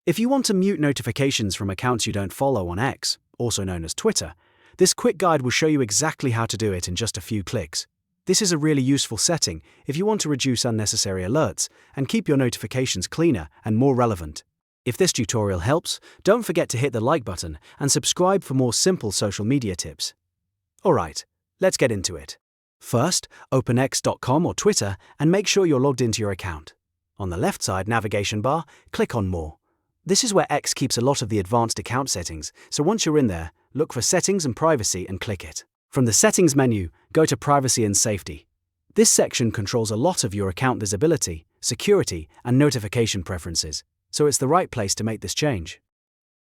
If you want to mute notifications from accounts you don't follow on X, also known as Twitter, this quick guide will show you exactly how to do it in just a few clicks. This is a really useful setting if you want to reduce unnecessary alerts and keep your notifications cleaner and more relevant. If this tutorial helps, don't forget to hit the like button and subscribe for more simple social media tips. Alright, let's get into it. First, open x.com or Twitter and make sure you're logged into your account. On the left side navigation bar, click on More. This is where X keeps a lot of the advanced account settings, so once you're in there, look for Settings and Privacy and click it. From the Settings menu, go to Privacy and Safety. This section controls a lot of your account visibility, security, and notification preferences, so it's the right place to make this change.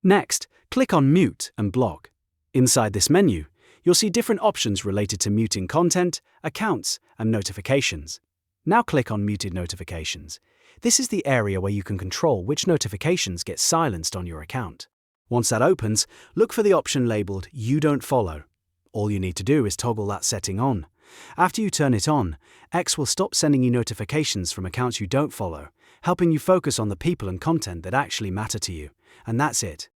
Next, click on Mute and Block. Inside this menu, you'll see different options related to muting content, accounts, and notifications. Now click on Muted Notifications. This is the area where you can control which notifications get silenced on your account. Once that opens, look for the option labeled You Don't Follow. All you need to do is toggle that setting on. After you turn it on, X will stop sending you notifications from accounts you don't follow, helping you focus on the people and content that actually matter to you. And that's it.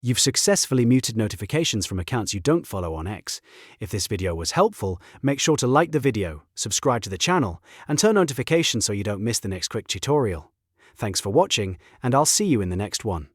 You've successfully muted notifications from accounts you don't follow on X. If this video was helpful, make sure to like the video, subscribe to the channel, and turn notifications so you don't miss the next quick tutorial. Thanks for watching, and I'll see you in the next one.